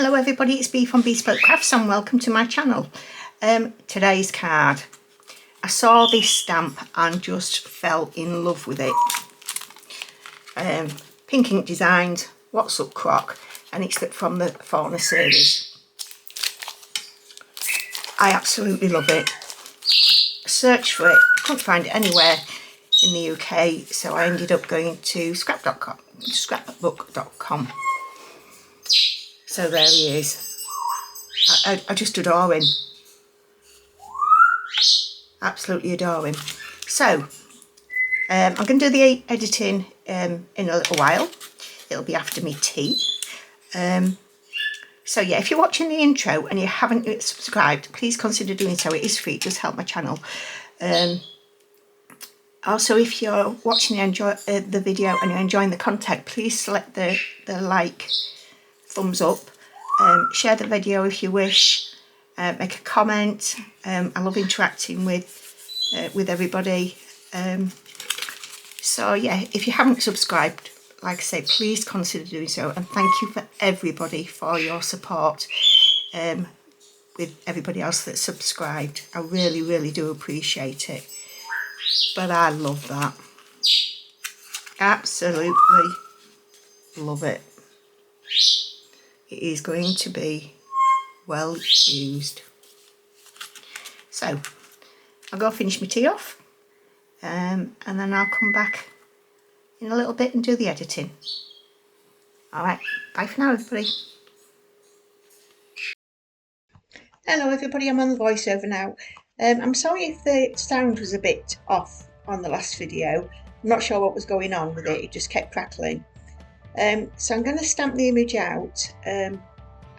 Hello everybody, it's Bee from Bespoke Crafts and welcome to my channel. Today's card. I saw this stamp and just fell in love with it. Pink Ink Designs, What's Up Croc, and it's from the Fauna series. I absolutely love it. I searched for it, couldn't find it anywhere in the UK, so I ended up going to scrapbook.com. So there he is. I just adore him. Absolutely adore him. So I'm going to do the editing in a little while. It'll be after me tea. So yeah, if you're watching the intro and you haven't subscribed, please consider doing so. It is free, it does help my channel. Also, if you're watching and enjoy the video and you're enjoying the content, please select the like, thumbs up, share the video if you wish, make a comment. I love interacting with everybody. So yeah, if you haven't subscribed, like I say, please consider doing so, and thank you for everybody for your support with everybody else that's subscribed. I really do appreciate it. But I love that. Absolutely love it. It is going to be well used. So I'll go finish my tea off, and then I'll come back in a little bit and do the editing. Alright, bye for now everybody. Hello everybody, I'm on the voiceover now. I'm sorry if the sound was a bit off on the last video. I'm not sure what was going on with it, it just kept crackling. So I'm going to stamp the image out, and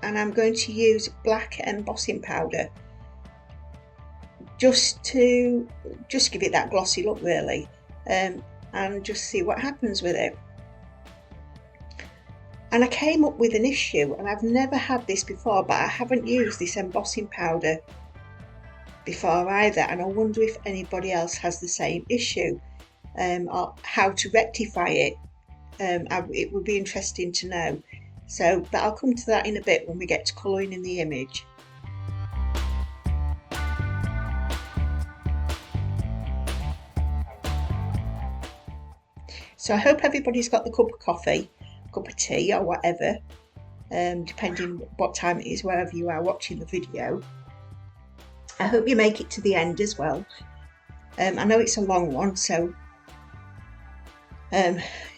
I'm going to use black embossing powder just to give it that glossy look really, and just see what happens with it. And I came up with an issue, and I've never had this before, but I haven't used this embossing powder before either, and I wonder if anybody else has the same issue, or how to rectify it. It would be interesting to know. So, but I'll come to that in a bit when we get to colouring in the image. So I hope everybody's got the cup of coffee, cup of tea or whatever, depending what time it is, wherever you are watching the video. I hope you make it to the end as well. I know it's a long one, so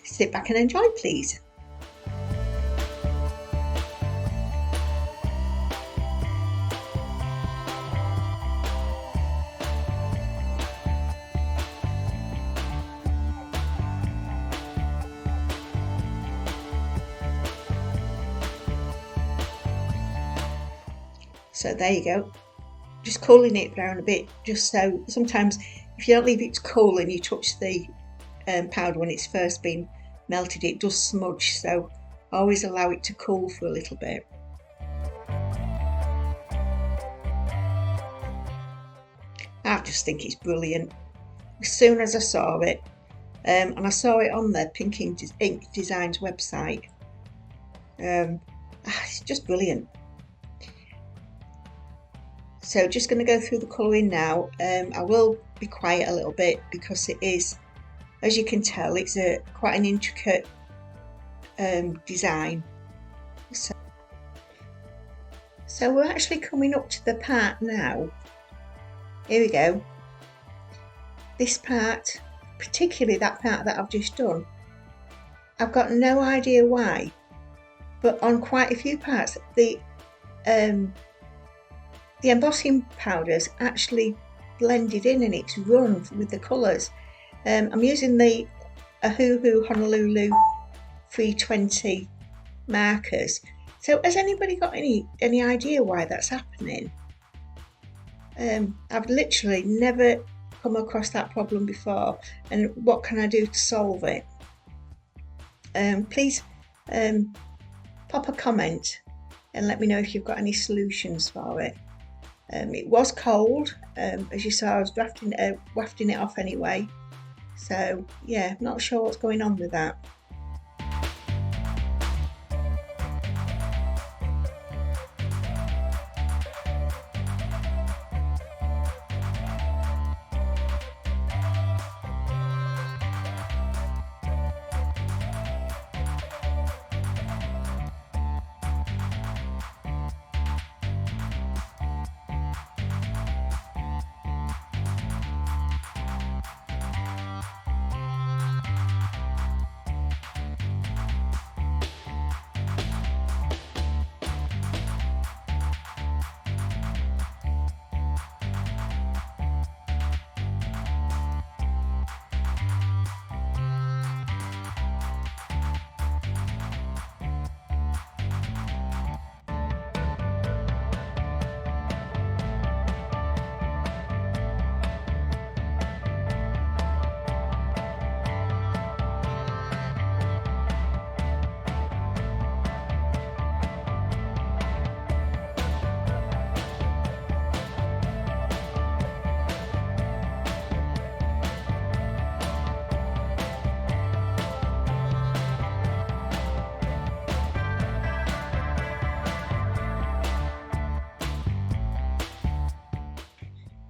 sit back and enjoy, please. So there you go, just cooling it down a bit, just so sometimes if you don't leave it to cool and you touch the powder when it's first been melted, it does smudge, so always allow it to cool for a little bit. I just think it's brilliant. As soon as I saw it, and I saw it on the Pink Ink Designs website, it's just brilliant. So just going to go through the colouring now. I will be quiet a little bit because it is, as you can tell, it's quite an intricate design. So we're actually coming up to the part now. Here we go. This part, particularly that part that I've just done, I've got no idea why, but on quite a few parts the embossing powder's actually blended in and it's run with the colours. I'm using the Ohuhu Honolulu 320 markers. So has anybody got any idea why that's happening? I've literally never come across that problem before, and what can I do to solve it? Please pop a comment and let me know if you've got any solutions for it. It was cold, as you saw. I was wafting it off anyway, so yeah, not sure what's going on with that.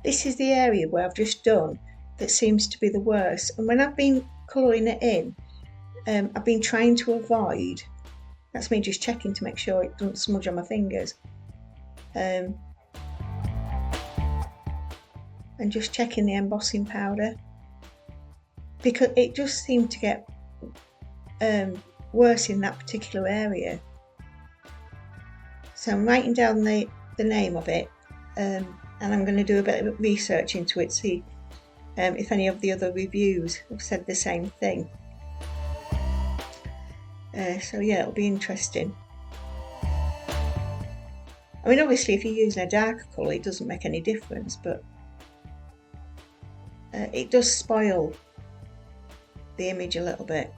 this is the area where I've just done that seems to be the worst, and when I've been colouring it in, I've been trying to avoid, that's me just checking to make sure it doesn't smudge on my fingers, and just checking the embossing powder, because it just seemed to get worse in that particular area. So I'm writing down the name of it, and I'm going to do a bit of research into it, see if any of the other reviews have said the same thing. So yeah, it'll be interesting. I mean, obviously if you're using a darker colour it doesn't make any difference, but it does spoil the image a little bit.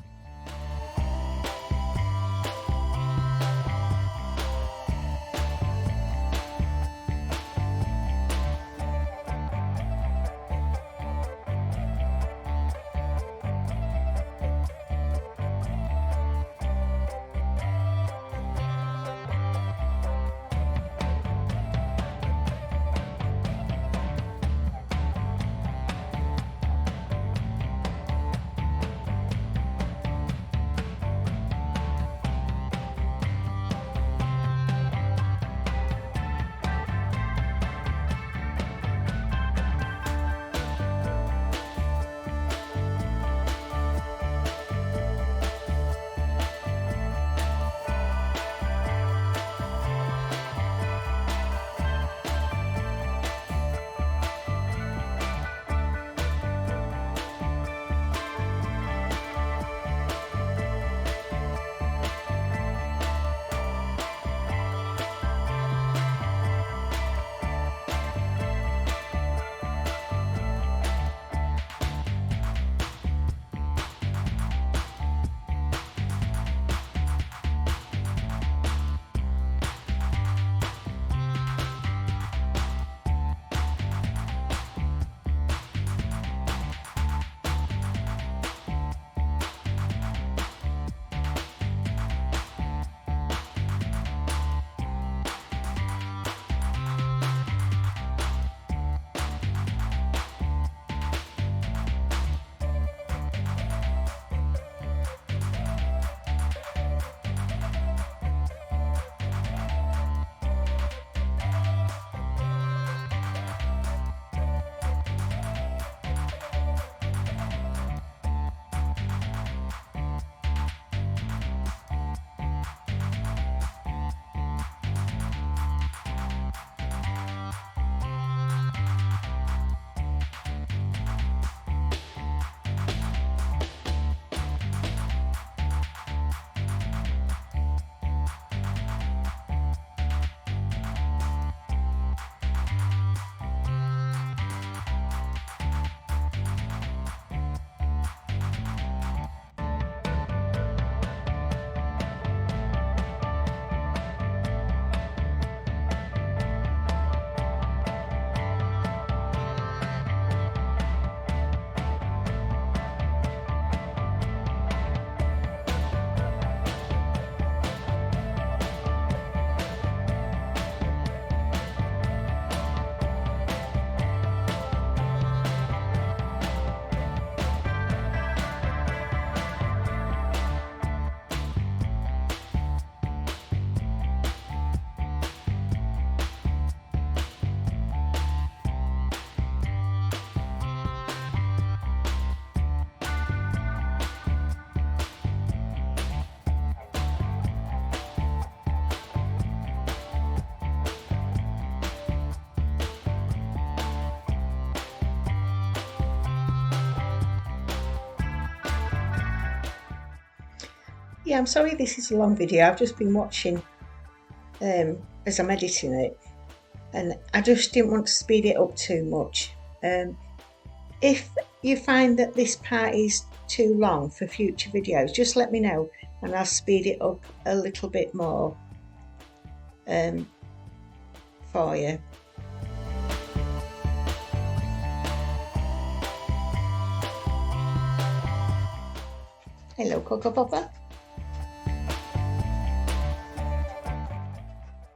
Yeah, I'm sorry this is a long video. I've just been watching as I'm editing it, and I just didn't want to speed it up too much. If you find that this part is too long for future videos, just let me know and I'll speed it up a little bit more for you. Hello, Coco Papa.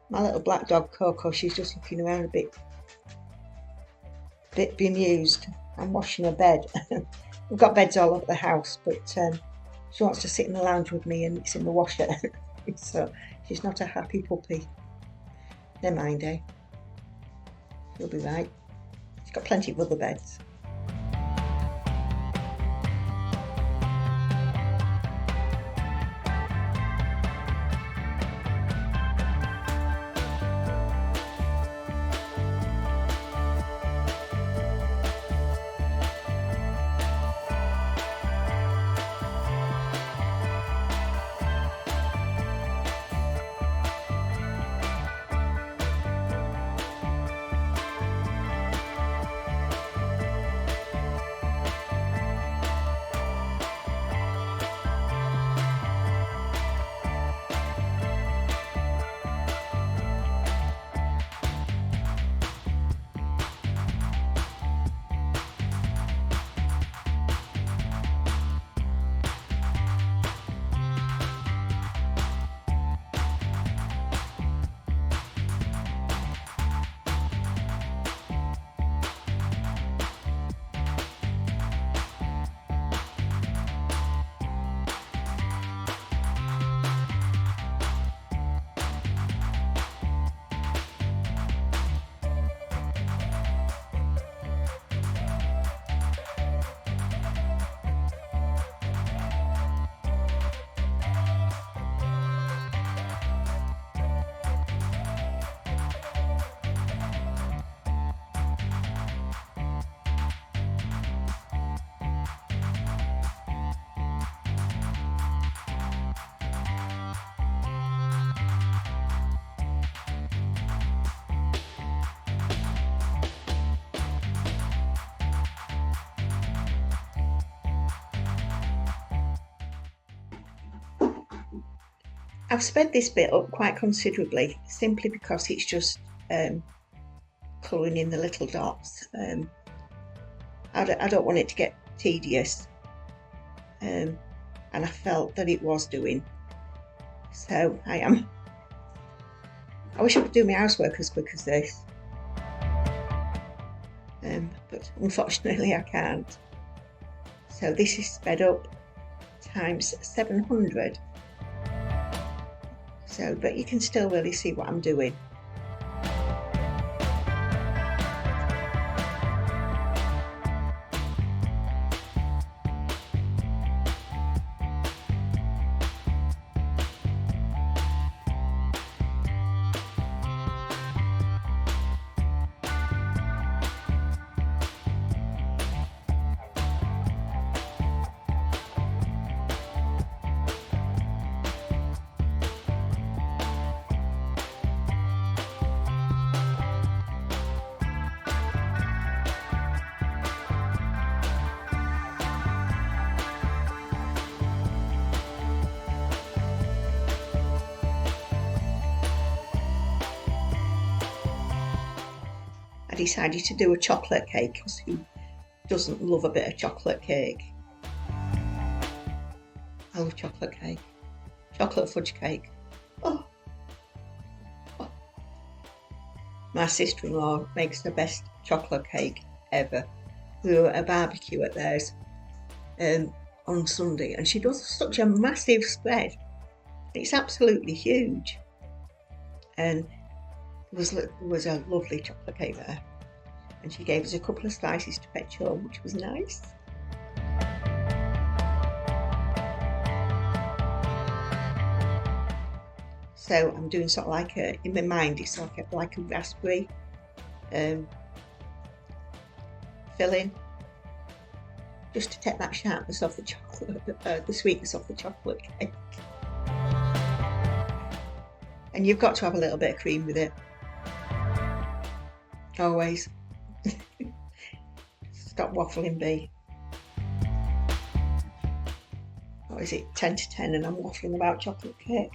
My little black dog Coco, she's just looking around a bit bit bemused. I'm washing her bed. We've got beds all over the house, but she wants to sit in the lounge with me and it's in the washer. So she's not a happy puppy. Never mind, eh? She'll be right. She's got plenty of other beds. I've sped this bit up quite considerably, simply because it's just colouring in the little dots. I don't want it to get tedious, and I felt that it was doing. So I wish I could do my housework as quick as this, but unfortunately I can't. So this is sped up times 700. So, but you can still really see what I'm doing. I decided to do a chocolate cake, because who doesn't love a bit of chocolate cake? I love chocolate cake. Chocolate fudge cake. Oh. My sister-in-law makes the best chocolate cake ever. We were at a barbecue at theirs on Sunday, and she does such a massive spread. It's absolutely huge. And there was a lovely chocolate cake there, and she gave us a couple of slices to fetch home, which was nice. So I'm doing sort of like in my mind, it's sort of like a raspberry filling, just to take that sharpness off the chocolate, the sweetness off the chocolate cake. And you've got to have a little bit of cream with it. Always. Stop waffling, B. Or is it 10 to 10 and I'm waffling about chocolate cake?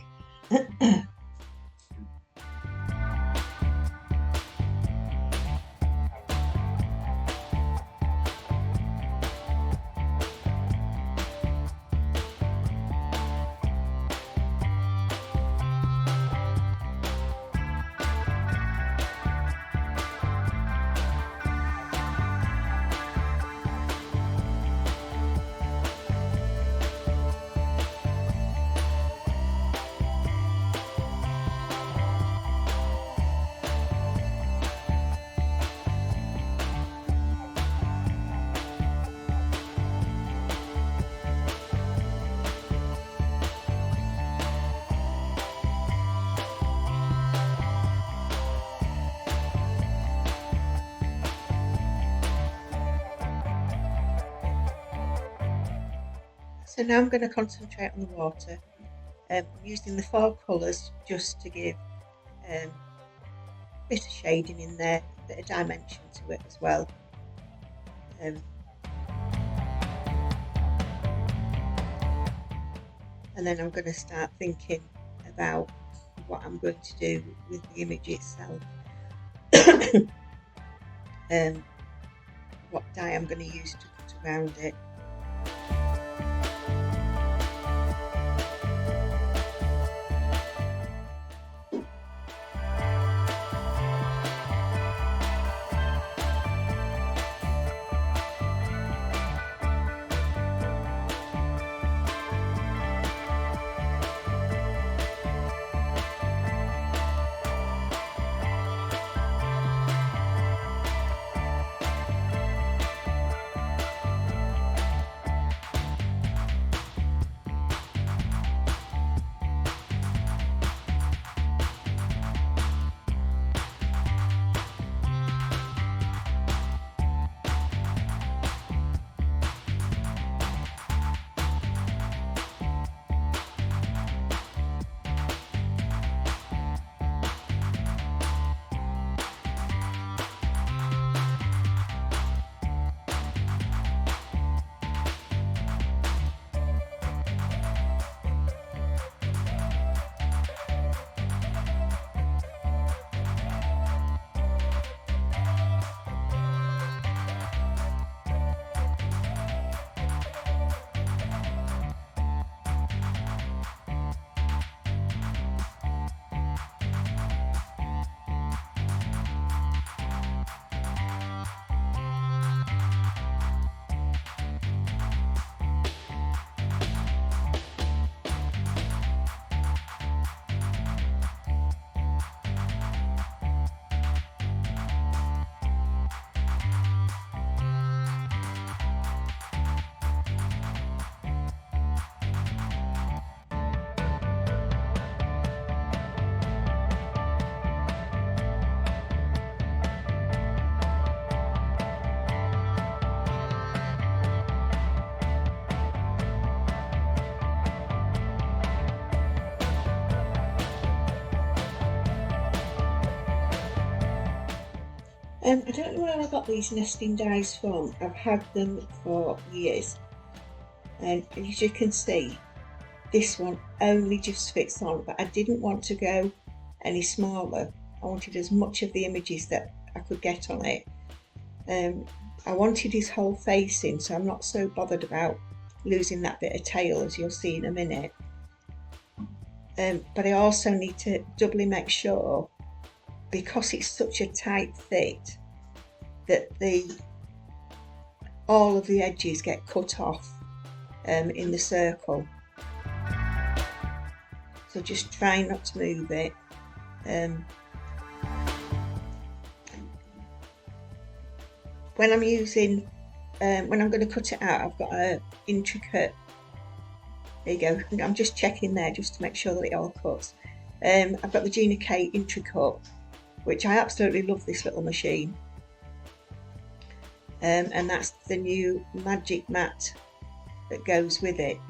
So now I'm going to concentrate on the water. I'm using the 4 colours just to give a bit of shading in there, a bit of dimension to it as well. And then I'm going to start thinking about what I'm going to do with the image itself. What dye I'm going to use to cut around it. I don't know where I got these nesting dies from. I've had them for years, and as you can see, this one only just fits on, but I didn't want to go any smaller. I wanted as much of the images that I could get on it. I wanted his whole face in, so I'm not so bothered about losing that bit of tail, as you'll see in a minute. But I also need to doubly make sure, because it's such a tight fit, that all of the edges get cut off in the circle. So just try not to move it. When I'm using, when I'm going to cut it out, I've got a intricate, there you go, I'm just checking there just to make sure that it all cuts. I've got the Gina K Intricate, which I absolutely love this little machine. And that's the new magic mat that goes with it.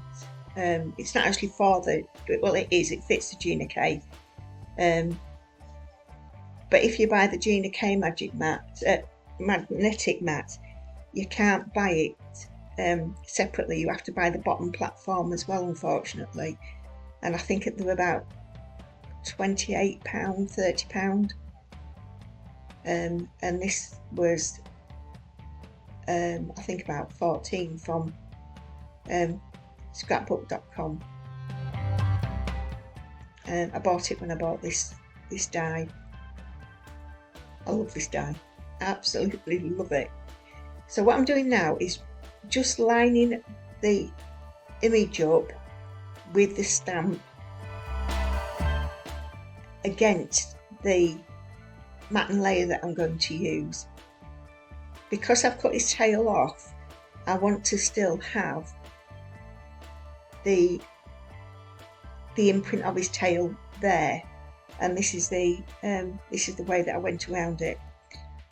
It's not actually for the, well it is, it fits the Gina K. But if you buy the Gina K magic mat, magnetic mat, you can't buy it separately. You have to buy the bottom platform as well, unfortunately. And I think they're about £28, £30. And this was I think about 14 from Scrapbook.com. I bought it when I bought this die. I love this die, absolutely love it. So what I'm doing now is just lining the image up with the stamp against the matte layer that I'm going to use. Because I've cut his tail off, I want to still have the imprint of his tail there, and this is the way that I went around it.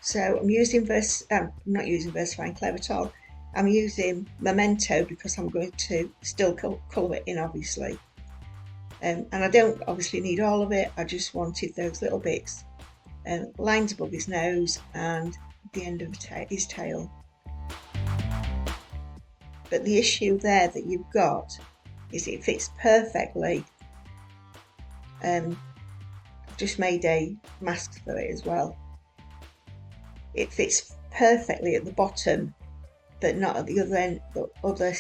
So I'm using not using VersaFine Clay at all. I'm using Memento because I'm going to still colour it in, obviously. And I don't obviously need all of it, I just wanted those little bits, lines above his nose and the end of his tail. But the issue there that you've got is it fits perfectly. I've just made a mask for it as well. It fits perfectly at the bottom, but not at the other end, the other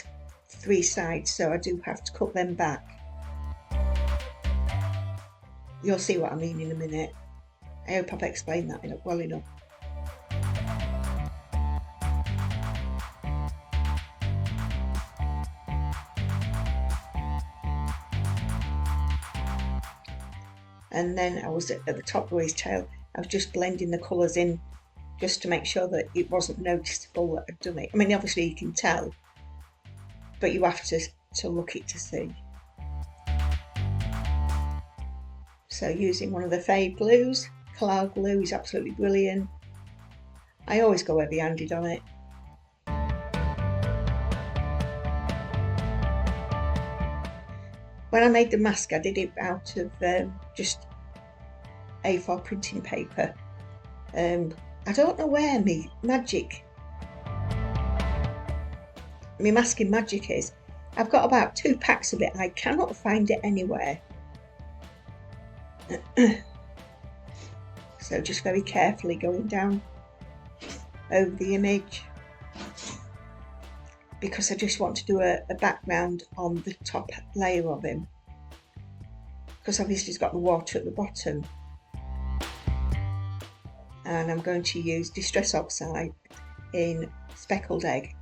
3 sides, so I do have to cut them back. You'll see what I mean in a minute. I hope I've explained that well enough. And then I was at the top of his tail, I was just blending the colours in just to make sure that it wasn't noticeable that I'd done it. I mean, obviously you can tell, but you have to look it to see. So using one of the fade glues, Collall glue is absolutely brilliant. I always go heavy-handed on it. When I made the mask, I did it out of just A4 printing paper. I don't know where my masking magic is. I've got about 2 packs of it. I cannot find it anywhere. So just very carefully going down over the image, because I just want to do a background on the top layer of him, because obviously he's got the water at the bottom. And I'm going to use Distress Oxide in Speckled Egg.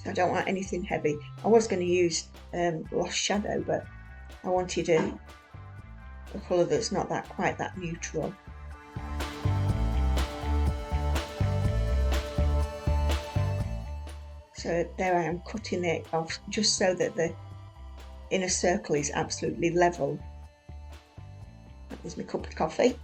So I don't want anything heavy. I was going to use Lost Shadow, but I wanted a colour that's not quite that neutral. So there I am, cutting it off just so that the inner circle is absolutely level. That was my cup of coffee.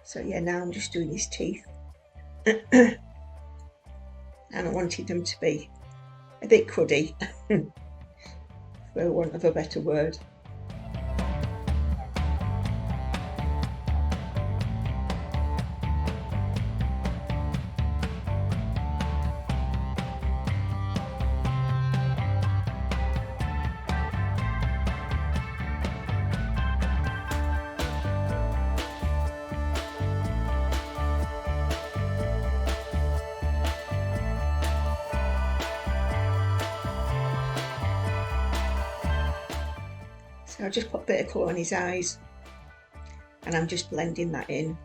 So yeah, now I'm just doing his teeth. And I wanted them to be a bit cruddy, for want of a better word. So I just put a bit of colour on his eyes and I'm just blending that in.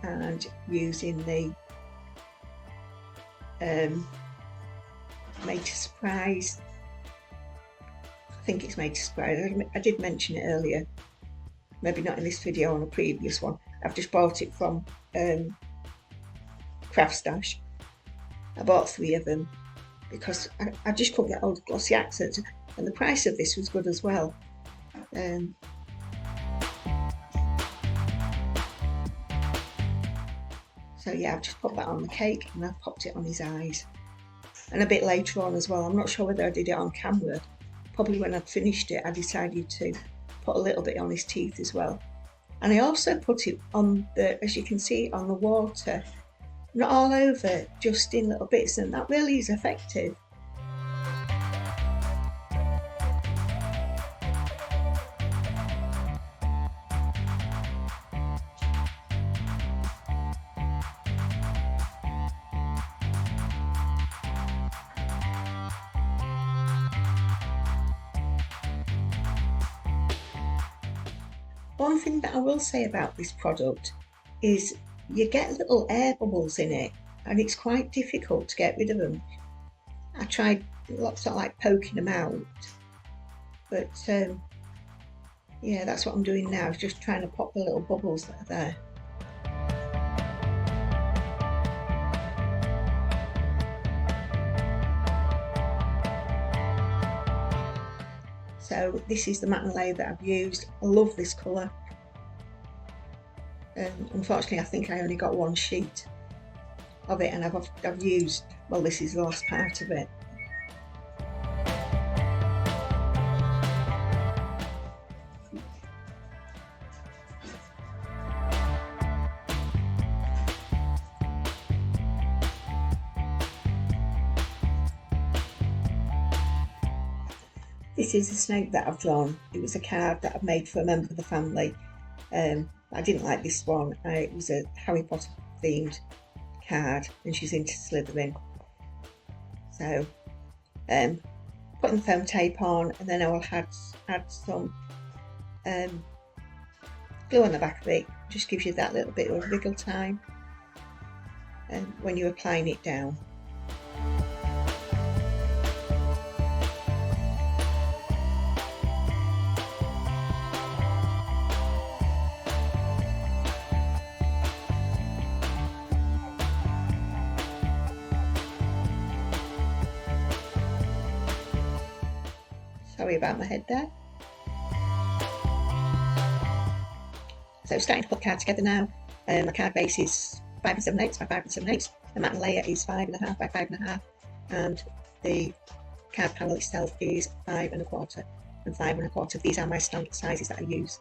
And using the Made to Surprise. I think it's Made to Surprise. I did mention it earlier. Maybe not in this video, on a previous one. I've just bought it from Craft Stash. I bought 3 of them because I just couldn't get hold of glossy accents, and the price of this was good as well. So yeah, I've just put that on the cake and I've popped it on his eyes. And a bit later on as well, I'm not sure whether I did it on camera. Probably when I'd finished it, I decided to put a little bit on his teeth as well. And I also put it on the, as you can see, on the water. Not all over, just in little bits, and that really is effective. One thing that I will say about this product is you get little air bubbles in it, and it's quite difficult to get rid of them. I tried lots of like poking them out, but yeah, that's what I'm doing now, just trying to pop the little bubbles that are there. So this is the matte and layer that I've used. I love this colour. Unfortunately, I think I only got one sheet of it, and I've used, well, this is the last part of it. This is a snake that I've drawn. It was a card that I've made for a member of the family. I didn't like this one. It was a Harry Potter themed card, and she's into Slytherin. So, putting the foam tape on, and then I will add some glue on the back of it. Just gives you that little bit of wriggle time when you're applying it down. Sorry about my head there. So starting to put the card together now. My card base is 5 7/8 by 5 7/8. The matte layer is 5.5 by 5.5, and the card panel itself is 5 1/4 and 5 1/4. These are my standard sizes that I use.